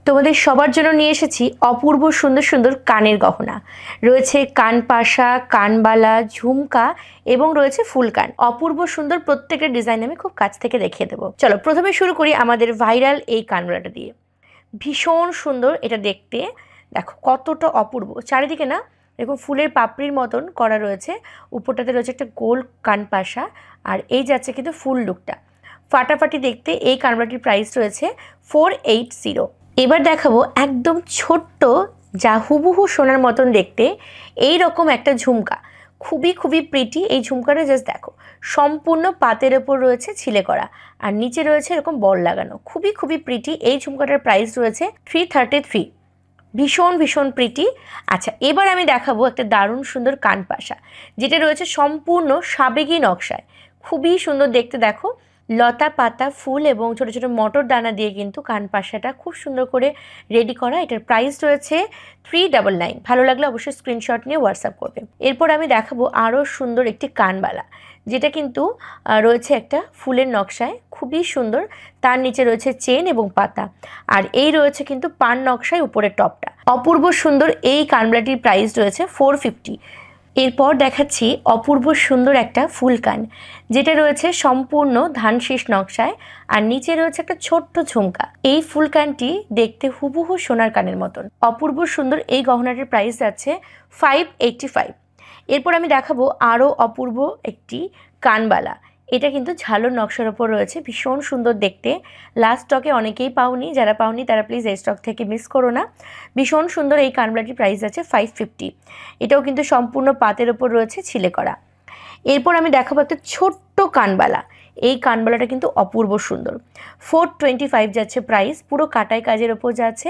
তোমাদের সবার জন্য নিয়ে এসেছি অপূর্ব সুন্দর সুন্দর কানের গহনা। রয়েছে কানপাশা, কানবালা, ঝুমকা এবং রয়েছে ফুলকান। অপূর্ব সুন্দর প্রত্যেকের ডিজাইন আমি খুব কাছ থেকে দেখিয়ে দেবো। চলো প্রথমে শুরু করি আমাদের ভাইরাল এই কানবালাটা দিয়ে। ভীষণ সুন্দর এটা দেখতে, দেখো কতটা অপূর্ব। চারিদিকে না এরকম ফুলের পাপড়ির মতন করা রয়েছে, উপরটাতে রয়েছে একটা গোল কানপাশা, আর এই যাচ্ছে কিন্তু ফুল লুকটা ফাটাফাটি দেখতে। এই কানবালাটির প্রাইস রয়েছে 480। এবার দেখাবো একদম ছোট্ট, যা হুবহু সোনার মতন দেখতে এই রকম একটা ঝুমকা। খুবই খুবই প্রিটি এই ঝুমকাটা, জাস্ট দেখো সম্পূর্ণ পাতের ওপর রয়েছে ছিলে করা, আর নিচে রয়েছে এরকম বল লাগানো। খুবই খুবই প্রিটি এই ঝুমকাটার প্রাইস রয়েছে 333। ভীষণ ভীষণ প্রিটি। আচ্ছা, এবার আমি দেখাবো একটা দারুণ সুন্দর কানপাশা, যেটা রয়েছে সম্পূর্ণ সাবেকি নকশায়। খুবই সুন্দর দেখতে, দেখো লতা পাতা ফুল এবং ছোটো ছোটো মটর দানা দিয়ে কিন্তু কানপাশাটা খুব সুন্দর করে রেডি করা। এটার প্রাইস রয়েছে 399। ভালো লাগলে অবশ্যই স্ক্রিনশট নিয়ে হোয়াটসঅ্যাপ করবে। এরপর আমি দেখাবো আরও সুন্দর একটি কানবালা, যেটা কিন্তু রয়েছে একটা ফুলের নকশায়, খুবই সুন্দর। তার নিচে রয়েছে চেন এবং পাতা, আর এই রয়েছে কিন্তু পান নকশায় উপরের টপটা। অপূর্ব সুন্দর এই কানবালাটির প্রাইস রয়েছে 450। এরপর দেখাচ্ছি অপূর্ব সুন্দর একটা ফুলকান, যেটা রয়েছে সম্পূর্ণ ধানশীষ নকশায়, আর নিচে রয়েছে একটা ছোট্ট ঝুমকা। এই ফুলকানটি দেখতে হুবহু সোনার কানের মতন। অপূর্ব সুন্দর এই গহনাটির প্রাইস যাচ্ছে 585। এরপর আমি দেখাবো আরও অপূর্ব একটি কানবালা। এটা কিন্তু ঝালর নকশার ওপর রয়েছে, ভীষণ সুন্দর দেখতে। লাস্ট স্টকে অনেকেই পাওনি, যারা পাওনি তারা প্লিজ এই স্টক থেকে মিস করো না। ভীষণ সুন্দর এই কানবালাটির প্রাইস আছে 550। এটাও কিন্তু সম্পূর্ণ পাতের ওপর রয়েছে ছিলে করা। এরপর আমি দেখাবো একটা ছোট্ট কানবালা। এই কানবালাটা কিন্তু অপূর্ব সুন্দর, 425 যাচ্ছে প্রাইস। পুরো কাটাই কাজের ওপর যাচ্ছে,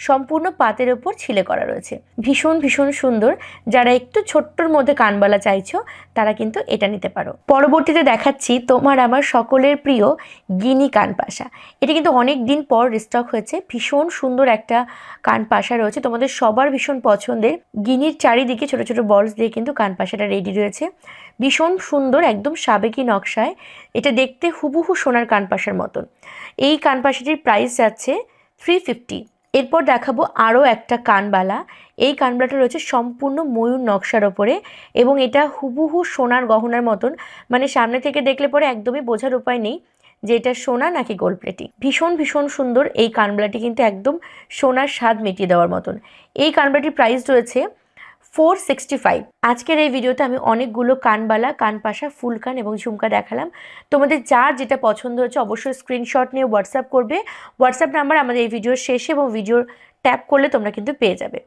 সম্পূর্ণ পাতের ওপর ছিলে করা রয়েছে। ভীষণ ভীষণ সুন্দর। যারা একটু ছোট্টর মধ্যে কানবালা চাইছো তারা কিন্তু এটা নিতে পারো। পরবর্তীতে দেখাচ্ছি তোমার আমার সকলের প্রিয় গিনি কানপাশা। এটা কিন্তু অনেক দিন পর রিস্টক হয়েছে। ভীষণ সুন্দর একটা কানপাশা রয়েছে, তোমাদের সবার ভীষণ পছন্দের। গিনির চারিদিকে ছোট ছোট বলস দিয়ে কিন্তু কানপাশাটা রেডি রয়েছে। ভীষণ সুন্দর, একদম সাবেকি নকশায়। এটা দেখতে হুবহু সোনার কানপাশার মতন। এই কানপাশাটির প্রাইস যাচ্ছে 350। এরপর দেখাবো আরও একটা কানবালা। এই কানবালাটা রয়েছে সম্পূর্ণ ময়ূর নকশার ওপরে, এবং এটা হুবহু সোনার গহনার মতন। মানে সামনে থেকে দেখলে পরে একদমই বোঝার উপায় নেই যে এটা সোনা নাকি গোল্ড প্লেটিং। ভীষণ ভীষণ সুন্দর এই কানবালাটি, কিন্তু একদম সোনার স্বাদ মিটিয়ে দেওয়ার মতন। এই কানবালাটির প্রাইস রয়েছে 465। আজকের এই ভিডিওতে আমি অনেকগুলো কানবালা, কানপাশা, ফুলকান এবং ঝুমকা দেখালাম। তোমাদের যার যেটা পছন্দ হচ্ছে অবশ্যই স্ক্রিনশট নিয়ে হোয়াটসঅ্যাপ করবে। হোয়াটসঅ্যাপ নাম্বার আমাদের এই ভিডিওর শেষে এবং ভিডিওর ট্যাপ করলে তোমরা কিন্তু পেয়ে যাবে।